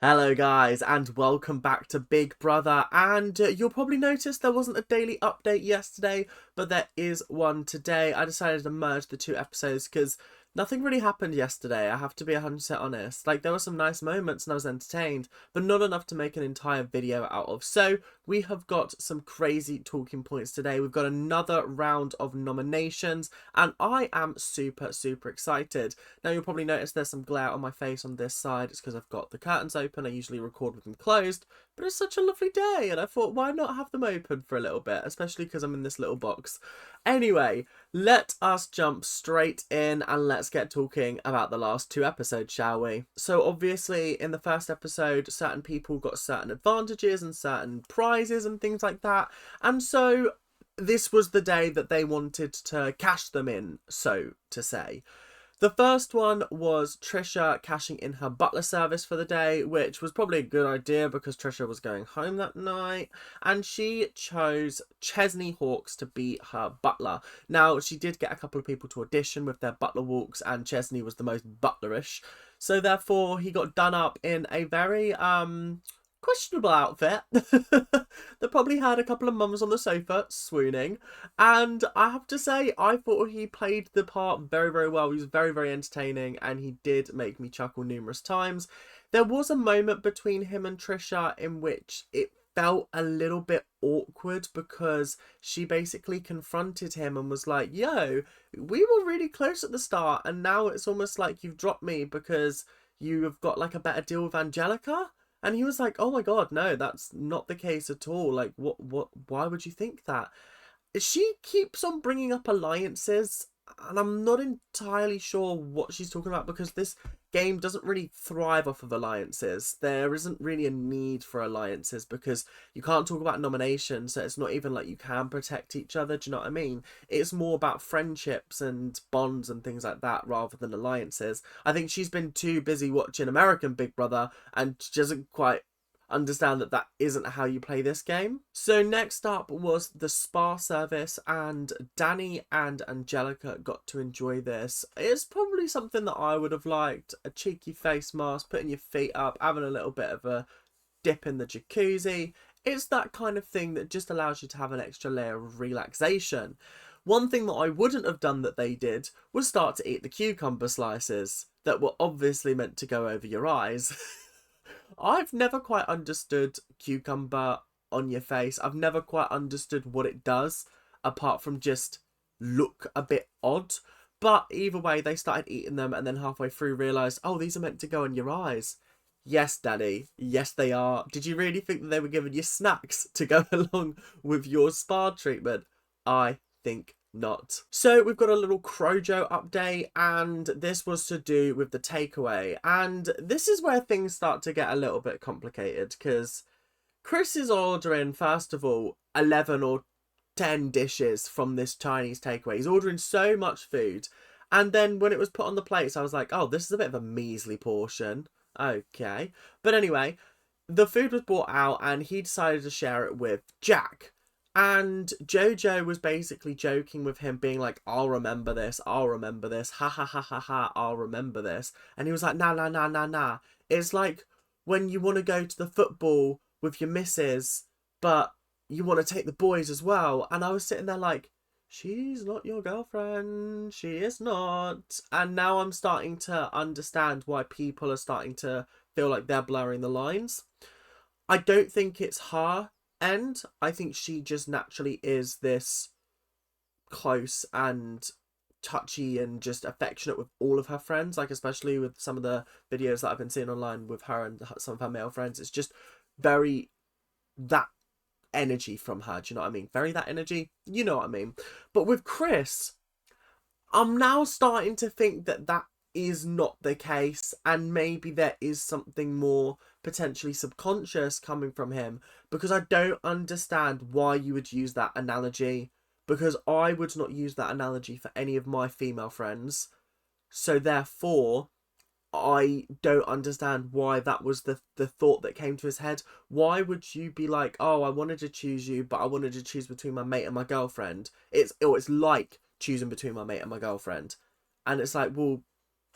Hello guys and welcome back to Big Brother, and you'll probably notice there wasn't a daily update yesterday, but there is one today. I decided to merge the two episodes because nothing really happened yesterday. I have to be 100% honest. Like, there were some nice moments and I was entertained, but not enough to make an entire video out of. So we have got some crazy talking points today. We've got another round of nominations and I am super excited. Now you'll probably notice there's some glare on my face on this side. It's because I've got the curtains open. I usually record with them closed, but it's such a lovely day and I thought, why not have them open for a little bit, especially because I'm in this little box. Anyway, let us jump straight in and let's get talking about the last two episodes, shall we? So obviously in the first episode, certain people got certain advantages and certain prizes and things like that, and so this was the day that they wanted to cash them in, so to say. The first one was Trisha cashing in her butler service for the day, which was probably a good idea because Trisha was going home that night, and she chose Chesney Hawkes to be her butler. Now, she did get a couple of people to audition with their butler walks, and Chesney was the most butlerish, so therefore he got done up in a very questionable outfit that probably had a couple of mums on the sofa swooning, and I have to say I thought he played the part very well. He was very entertaining and he did make me chuckle numerous times. There was a moment between him and Trisha in which it felt a little bit awkward because she basically confronted him and was like, yo, we were really close at the start and now it's almost like you've dropped me because you have got like a better deal with Angelica. And he was like, oh my god, no, that's not the case at all. Like, why would you think that? She keeps on bringing up alliances, and I'm not entirely sure what she's talking about because this game doesn't really thrive off of alliances. There isn't really a need for alliances because you can't talk about nominations, so it's not even like you can protect each other. Do you know what I mean? It's more about friendships and bonds and things like that rather than alliances. I think she's been too busy watching American Big Brother and she doesn't quite understand that that isn't how you play this game. So next up was the spa service, and Danny and Angelica got to enjoy this. It's probably something that I would have liked: a cheeky face mask, putting your feet up, having a little bit of a dip in the jacuzzi. It's that kind of thing that just allows you to have an extra layer of relaxation. One thing that I wouldn't have done that they did was start to eat the cucumber slices that were obviously meant to go over your eyes. I've never quite understood cucumber on your face. I've never quite understood what it does, apart from just look a bit odd. But either way, they started eating them and then halfway through realised, oh, these are meant to go in your eyes. Yes, Daddy. Yes, they are. Did you really think that they were giving you snacks to go along with your spa treatment? I think not. So we've got a little Crojo update, and this was to do with the takeaway, and this is where things start to get a little bit complicated because Chris is ordering, first of all, 11 or 10 dishes from this Chinese takeaway. He's ordering so much food, and then when it was put on the plates I was like, oh, this is a bit of a measly portion. Okay, but anyway, the food was brought out and he decided to share it with Jack. And Jojo was basically joking with him, being like, I'll remember this, ha ha ha ha ha, I'll remember this. And he was like, nah. It's like when you want to go to the football with your missus, but you want to take the boys as well. And I was sitting there like, she's not your girlfriend, she is not. And now I'm starting to understand why people are starting to feel like they're blurring the lines. I don't think it's her end. I think she just naturally is this close and touchy and just affectionate with all of her friends, like especially with some of the videos that I've been seeing online with her and some of her male friends. It's just very that energy from her. Do you know what I mean? Very that energy. You know what I mean? But with Chris, I'm now starting to think that that is not the case, and maybe there is something more potentially subconscious coming from him, because I don't understand why you would use that analogy, because I would not use that analogy for any of my female friends. So therefore I don't understand why that was the thought that came to his head. Why would you be like, oh, I wanted to choose you, but I wanted to choose between my mate and my girlfriend? It's like choosing between my mate and my girlfriend. And it's like, well,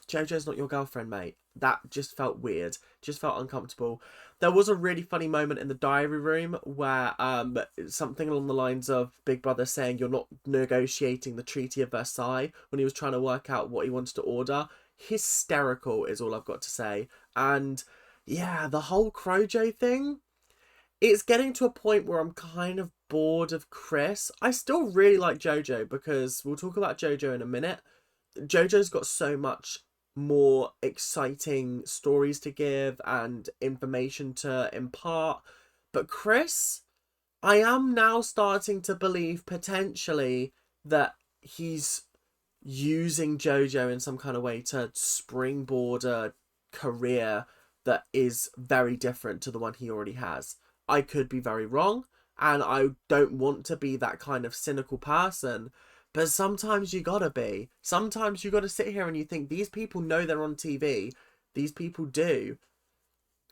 Jojo's not your girlfriend, mate. that just felt weird, just felt uncomfortable. There was a really funny moment in the diary room where something along the lines of Big Brother saying you're not negotiating the Treaty of Versailles when he was trying to work out what he wanted to order. Hysterical is all I've got to say. And yeah, the whole Crojo thing, it's getting to a point where I'm kind of bored of Chris. I still really like Jojo, because we'll talk about Jojo in a minute. Jojo's got so much more exciting stories to give and information to impart. But Chris, I am now starting to believe potentially that he's using Jojo in some kind of way to springboard a career that is very different to the one he already has. I could be very wrong, and I don't want to be that kind of cynical person, but sometimes you gotta be. Sometimes you gotta sit here and you think, these people know they're on TV. These people do.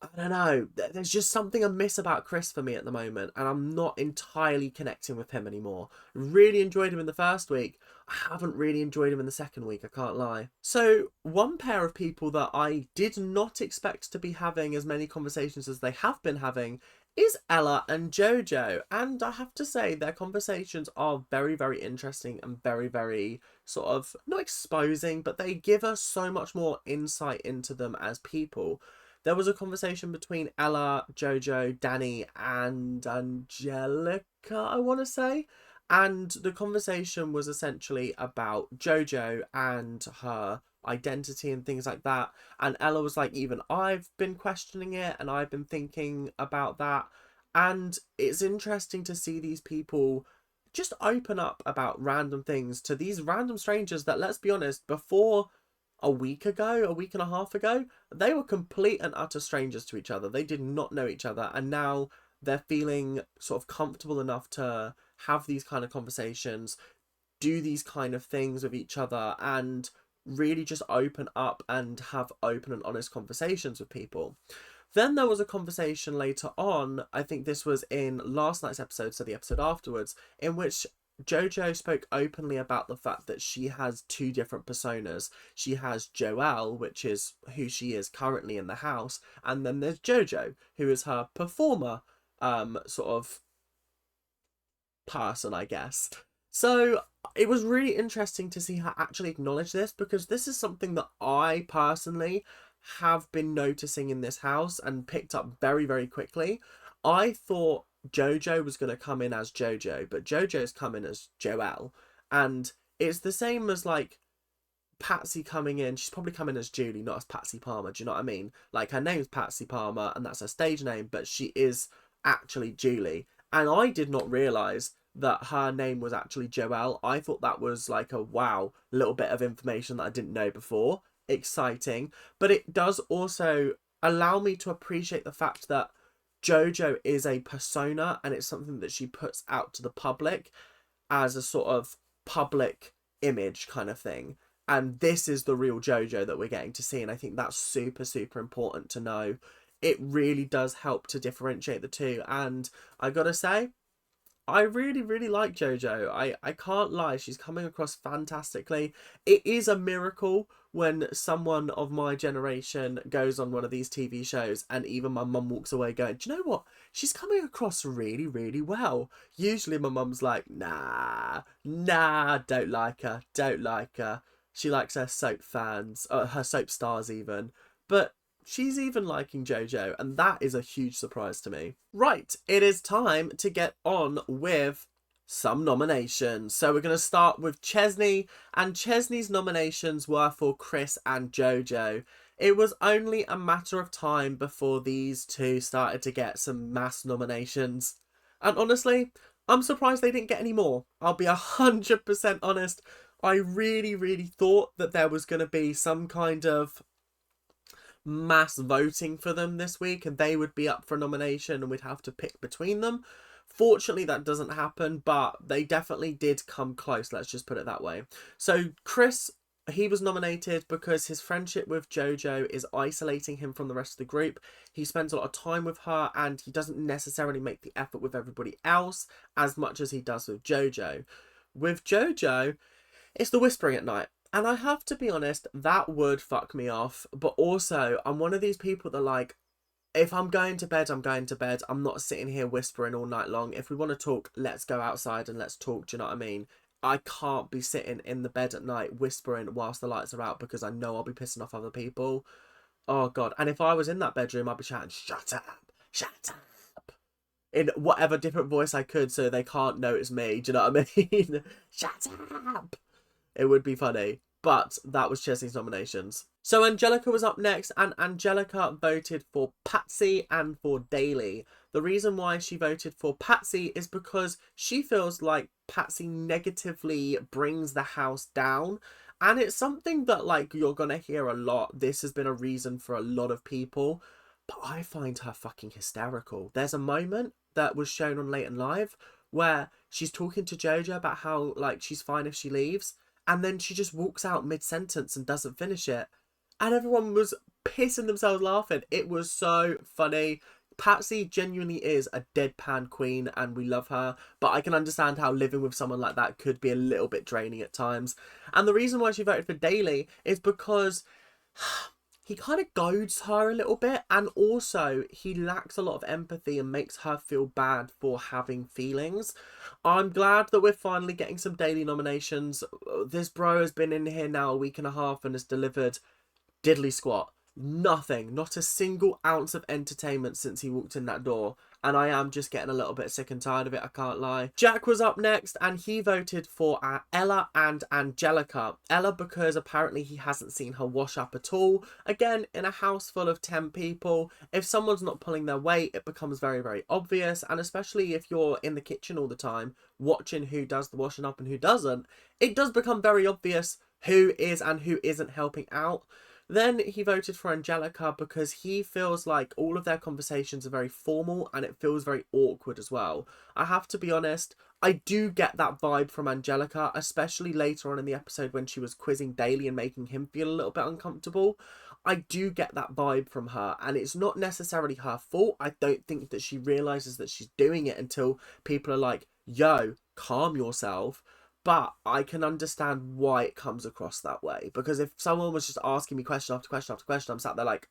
I don't know. There's just something amiss about Chris for me at the moment, and I'm not entirely connecting with him anymore. Really enjoyed him in the first week. I haven't really enjoyed him in the second week, I can't lie. So, one pair of people that I did not expect to be having as many conversations as they have been having is Ella and Jojo. And I have to say, their conversations are very, very interesting and very, very sort of, not exposing, but they give us so much more insight into them as people. There was a conversation between Ella, Jojo, Danny, and Angelica, I want to say. And the conversation was essentially about Jojo and her identity and things like that. And Ella was like, even I've been questioning it and I've been thinking about that. And it's interesting to see these people just open up about random things to these random strangers that, let's be honest, before a week and a half ago, they were complete and utter strangers to each other. They did not know each other, and now they're feeling sort of comfortable enough to have these kind of conversations, do these kind of things with each other, and really just open up and have open and honest conversations with people. Then there was a conversation later on, I think this was in last night's episode, so the episode afterwards, in which Jojo spoke openly about the fact that she has two different personas. She has Joelle, which is who she is currently in the house, and then there's Jojo, who is her performer sort of person, I guess. So it was really interesting to see her actually acknowledge this, because this is something that I personally have been noticing in this house and picked up very, very quickly. I thought Jojo was going to come in as Jojo, but Jojo's coming as Joelle. And it's the same as like Patsy coming in. She's probably coming as Julie, not as Patsy Palmer. Do you know what I mean? Like, her name's Patsy Palmer and that's her stage name, but she is actually Julie. And I did not realise that her name was actually Joelle. I thought that was like a wow, little bit of information that I didn't know before. Exciting. But it does also allow me to appreciate the fact that Jojo is a persona, and it's something that she puts out to the public as a sort of public image kind of thing. And this is the real Jojo that we're getting to see. And I think that's super, super important to know. It really does help to differentiate the two. And I gotta say, I really, really like Jojo. I can't lie. She's coming across fantastically. It is a miracle when someone of my generation goes on one of these TV shows and even my mum walks away going, do you know what? She's coming across really, really well. Usually my mum's like, nah, don't like her, don't like her. She likes her soap fans, her soap stars even. But she's even liking Jojo, and that is a huge surprise to me. Right, it is time to get on with some nominations. So we're going to start with Chesney, and Chesney's nominations were for Chris and Jojo. It was only a matter of time before these two started to get some mass nominations. And honestly, I'm surprised they didn't get any more. I'll be 100% honest. I really, really thought that there was going to be some kind of mass voting for them this week and they would be up for a nomination and we'd have to pick between them. Fortunately, that doesn't happen, but they definitely did come close, let's just put it that way. So Chris, he was nominated because his friendship with Jojo is isolating him from the rest of the group. He spends a lot of time with her and he doesn't necessarily make the effort with everybody else as much as he does with Jojo. With Jojo, it's the whispering at night. And I have to be honest, that would fuck me off. But also, I'm one of these people that like, if I'm going to bed, I'm going to bed. I'm not sitting here whispering all night long. If we want to talk, let's go outside and let's talk. Do you know what I mean? I can't be sitting in the bed at night whispering whilst the lights are out because I know I'll be pissing off other people. Oh, God. And if I was in that bedroom, I'd be shouting, shut up, shut up, in whatever different voice I could so they can't notice me. Do you know what I mean? Shut up. It would be funny. But that was Chelsea's nominations. So Angelica was up next, and Angelica voted for Patsy and for Daly. The reason why she voted for Patsy is because she feels like Patsy negatively brings the house down. And it's something that, like, you're gonna hear a lot. This has been a reason for a lot of people. But I find her fucking hysterical. There's a moment that was shown on Late and Live where she's talking to Jojo about how, like, she's fine if she leaves. And then she just walks out mid-sentence and doesn't finish it. And everyone was pissing themselves laughing. It was so funny. Patsy genuinely is a deadpan queen and we love her. But I can understand how living with someone like that could be a little bit draining at times. And the reason why she voted for Daly is because he kind of goads her a little bit, and also he lacks a lot of empathy and makes her feel bad for having feelings. I'm glad that we're finally getting some Daily nominations. This bro has been in here now a week and a half and has delivered diddly squat. Nothing, not a single ounce of entertainment since he walked in that door. And I am just getting a little bit sick and tired of it, I can't lie. Jack was up next and he voted for Ella and Angelica. Ella because apparently he hasn't seen her wash up at all. Again, in a house full of 10 people, if someone's not pulling their weight, it becomes very, very obvious. And especially if you're in the kitchen all the time, watching who does the washing up and who doesn't, it does become very obvious who is and who isn't helping out. Then he voted for Angelica because he feels like all of their conversations are very formal and it feels very awkward as well. I have to be honest, I do get that vibe from Angelica, especially later on in the episode when she was quizzing Daly and making him feel a little bit uncomfortable. I do get that vibe from her, and it's not necessarily her fault. I don't think that she realises that she's doing it until people are like, yo, calm yourself. But I can understand why it comes across that way. Because if someone was just asking me question after question after question, I'm sat there like,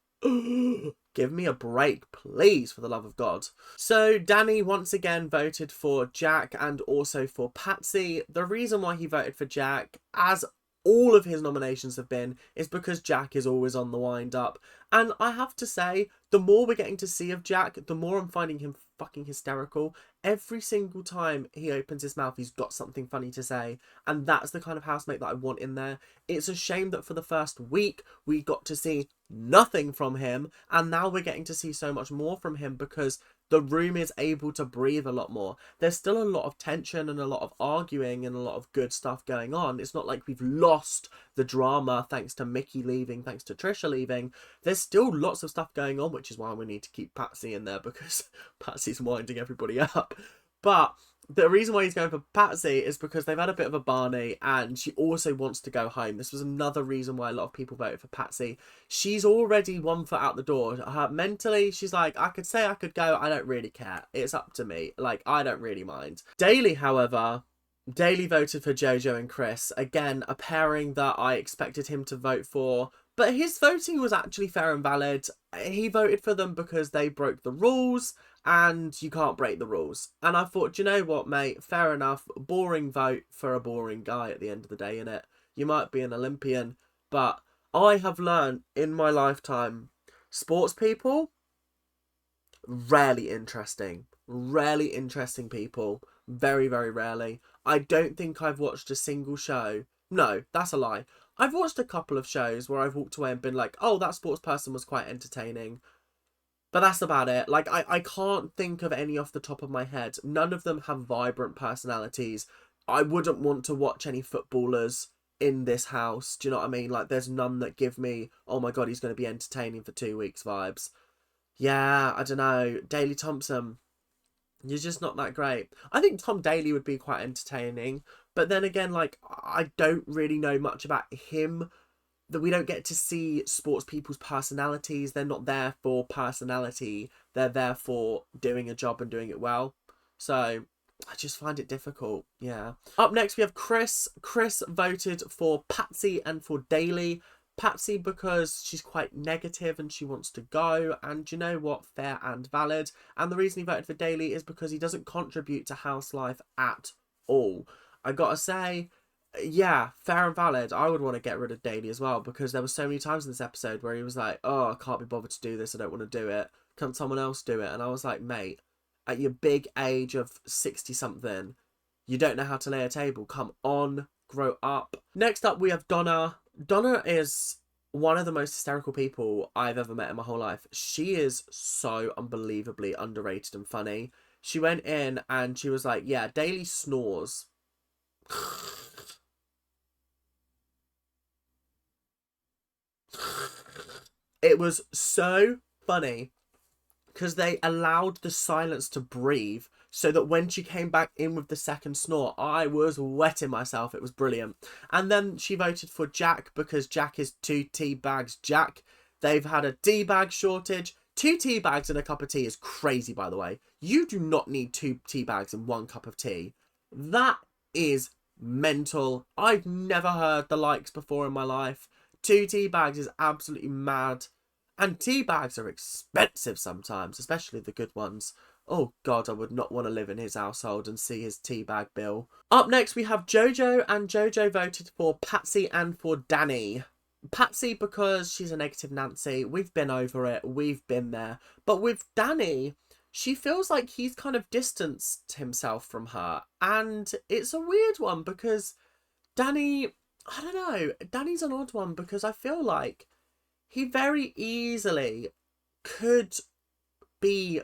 give me a break, please, for the love of God. So Danny once again voted for Jack and also for Patsy. The reason why he voted for Jack, as all of his nominations have been, is because Jack is always on the wind up. And I have to say, the more we're getting to see of Jack, the more I'm finding him fucking hysterical. Every single time he opens his mouth, he's got something funny to say. And that's the kind of housemate that I want in there. It's a shame that for the first week, we got to see nothing from him. And now we're getting to see so much more from him because the room is able to breathe a lot more. There's still a lot of tension and a lot of arguing and a lot of good stuff going on. It's not like we've lost the drama thanks to Mickey leaving, thanks to Trisha leaving. There's still lots of stuff going on, which is why we need to keep Patsy in there because Patsy's winding everybody up. But the reason why he's going for Patsy is because they've had a bit of a Barney and she also wants to go home. This was another reason why a lot of people voted for Patsy. She's already 1 foot out the door. Mentally, she's like, I could say I could go. I don't really care. It's up to me. Like, I don't really mind. Daly, however, Daly voted for Jojo and Chris. Again, a pairing that I expected him to vote for. But his voting was actually fair and valid. He voted for them because they broke the rules. And you can't break the rules. And I thought, do you know what, mate? Fair enough. Boring vote for a boring guy at the end of the day, innit? You might be an Olympian, but I have learned in my lifetime, sports people, rarely interesting. Rarely interesting people. Very, very rarely. I don't think I've watched a single show. No, that's a lie. I've watched a couple of shows where I've walked away and been like, oh, that sports person was quite entertaining. But that's about it. Like, I can't think of any off the top of my head. None of them have vibrant personalities. I wouldn't want to watch any footballers in this house. Do you know what I mean? Like, there's none that give me, oh my God, he's going to be entertaining for 2 weeks vibes. Yeah, I don't know. Daley Thompson, you're just not that great. I think Tom Daley would be quite entertaining. But then again, like, I don't really know much about him. That we don't get to see sports people's personalities. They're not there for personality. They're there for doing a job and doing it well. So, I just find it difficult. Yeah. Up next, we have Chris. Chris voted for Patsy and for Daily. Patsy because she's quite negative and she wants to go. And you know what? Fair and valid. And the reason he voted for Daily is because he doesn't contribute to house life at all. I gotta say, yeah, fair and valid. I would want to get rid of Daily as well, because there were so many times in this episode where he was like, oh, I can't be bothered to do this. I don't want to do it. Can someone else do it? And I was like, mate, at your big age of 60 something, you don't know how to lay a table. Come on, grow up. Next up, we have Donna. Donna is one of the most hysterical people I've ever met in my whole life. She is so unbelievably underrated and funny. She went in and she was like, yeah, Daily snores. It was so funny because they allowed the silence to breathe, so that when she came back in with the second snore, I was wetting myself. It was brilliant. And then she voted for Jack because Jack is 2 tea bags Jack. They've had a tea bag shortage. 2 tea bags and a cup of tea is crazy, by the way. You do not need 2 tea bags and 1 cup of tea. That is mental. I've never heard the likes before in my life. 2 tea bags is absolutely mad. And tea bags are expensive sometimes, especially the good ones. Oh God, I would not want to live in his household and see his tea bag bill. Up next, we have Jojo, and Jojo voted for Patsy and for Danny. Patsy because she's a negative Nancy. We've been over it. We've been there. But with Danny, she feels like he's kind of distanced himself from her. And it's a weird one because Danny, I don't know. Danny's an odd one because I feel like he very easily could be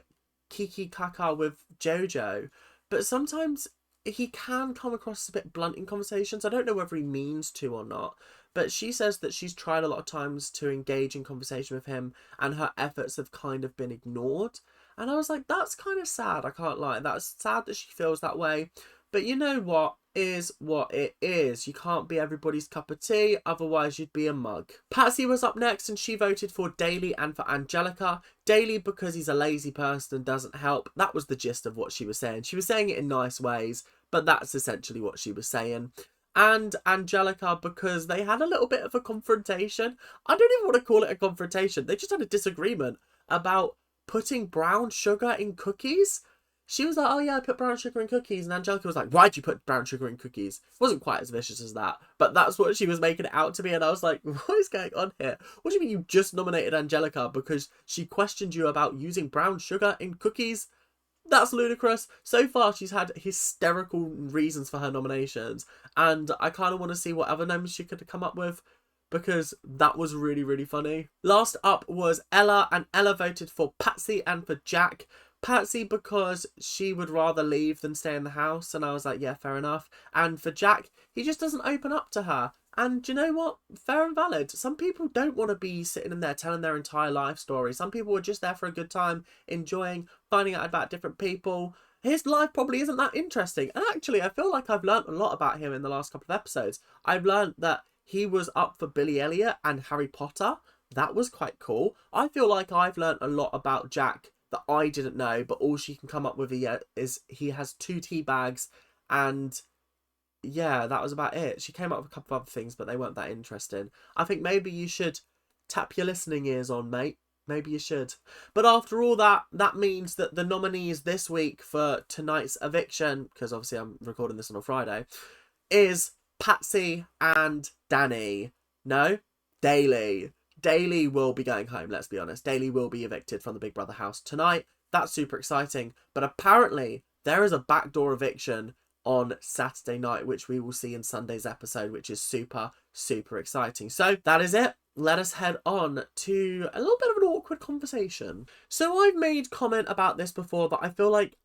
Kiki Kaka with Jojo, but sometimes he can come across as a bit blunt in conversations. I don't know whether he means to or not, but she says that she's tried a lot of times to engage in conversation with him and her efforts have kind of been ignored. And I was like, that's kind of sad, I can't lie. That's sad that she feels that way. But you know what is what it is. You can't be everybody's cup of tea, otherwise you'd be a mug. Patsy was up next and she voted for Daily and for Angelica. Daily because he's a lazy person and doesn't help. That was the gist of what she was saying. She was saying it in nice ways, but that's essentially what she was saying. And Angelica because they had a little bit of a confrontation. I don't even want to call it a confrontation. They just had a disagreement about putting brown sugar in cookies. She was like, oh yeah, I put brown sugar in cookies. And Angelica was like, why'd you put brown sugar in cookies? It wasn't quite as vicious as that, but that's what she was making it out to be. And I was like, what is going on here? What do you mean you just nominated Angelica because she questioned you about using brown sugar in cookies? That's ludicrous. So far, she's had hysterical reasons for her nominations. And I kind of want to see what other names she could come up with, because that was really, really funny. Last up was Ella, and Ella voted for Patsy and for Jack. Patsy because she would rather leave than stay in the house, and I was like, yeah, fair enough. And for Jack, he just doesn't open up to her. And you know what? Fair and valid. Some people don't want to be sitting in there telling their entire life story. Some people are just there for a good time, enjoying, finding out about different people. His life probably isn't that interesting. And actually, I feel like I've learnt a lot about him in the last couple of episodes. I've learnt that he was up for Billy Elliot and Harry Potter. That was quite cool. I feel like I've learnt a lot about Jack that I didn't know, but all she can come up with is he has 2 tea bags, and yeah, that was about it. She came up with a couple of other things, but they weren't that interesting. I think maybe you should tap your listening ears on, mate. Maybe you should. But after all that, that means that the nominees this week for tonight's eviction, because obviously I'm recording this on a Friday, is Patsy and Danny. No, Daily. Daily will be going home, let's be honest. Daily will be evicted from the Big Brother house tonight. That's super exciting. But apparently, there is a backdoor eviction on Saturday night, which we will see in Sunday's episode, which is super, super exciting. So that is it. Let us head on to a little bit of an awkward conversation. So I've made comment about this before, but I feel like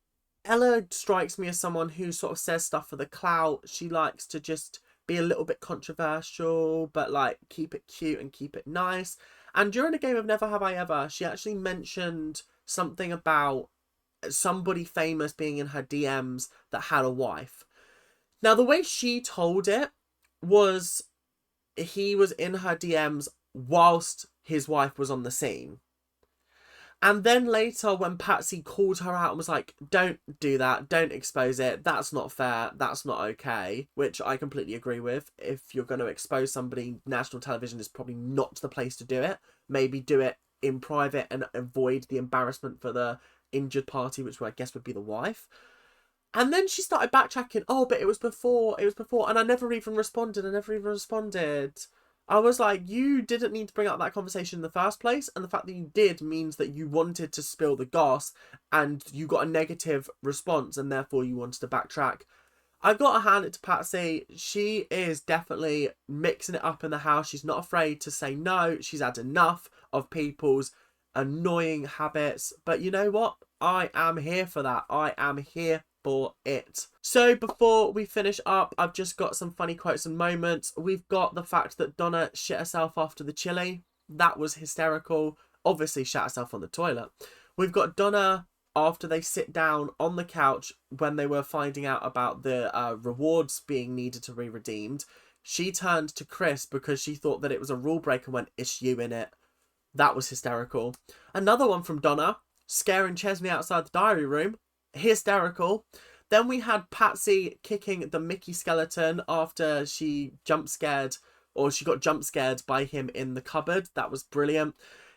Ella strikes me as someone who sort of says stuff for the clout. She likes to just be a little bit controversial, but like keep it cute and keep it nice. And during a game of Never Have I Ever, she actually mentioned something about somebody famous being in her DMs that had a wife. Now, the way she told it was he was in her DMs whilst his wife was on the scene. And then later when Patsy called her out and was like, don't do that, don't expose it, that's not fair, that's not okay, which I completely agree with. If you're going to expose somebody, national television is probably not the place to do it. Maybe do it in private and avoid the embarrassment for the injured party, which I guess would be the wife. And then she started backtracking. Oh, but it was before, and I never even responded. I was like, you didn't need to bring up that conversation in the first place, and the fact that you did means that you wanted to spill the goss, and you got a negative response, and therefore you wanted to backtrack. I've got to hand it to Patsy. She is definitely mixing it up in the house. She's not afraid to say no. She's had enough of people's annoying habits. But you know what? I am here for that. I am here for it. So before we finish up, I've just got some funny quotes and moments. We've got the fact that Donna shit herself after the chili. That was hysterical. Obviously shat herself on the toilet. We've got Donna after they sit down on the couch when they were finding out about the rewards being needed to be redeemed. She turned to Chris because she thought that it was a rule break and went, "It's you in it." That was hysterical. Another one from Donna, scaring Chesney outside the diary room. Hysterical. Then we had Patsy kicking the Mickey skeleton after she got jump scared by him in the cupboard. That was brilliant.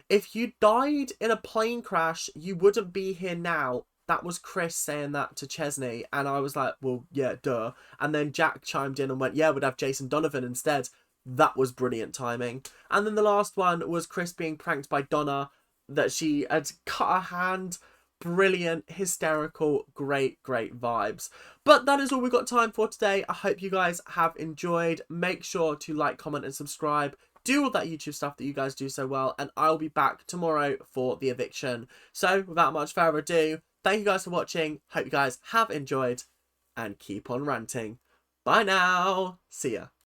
If you died in a plane crash, you wouldn't be here now. That was Chris saying that to Chesney. And I was like, well, yeah, duh. And then Jack chimed in and went, yeah, we'd have Jason Donovan instead. That was brilliant timing. And then the last one was Chris being pranked by Donna, that she had cut her hand. Brilliant, hysterical, great vibes. But that is all we've got time for today. I hope you guys have enjoyed. Make sure to like, comment and subscribe. Do all that YouTube stuff that you guys do so well, and I'll be back tomorrow for the eviction. So without much further ado, thank you guys for watching. Hope you guys have enjoyed, and keep on ranting. Bye now. See ya.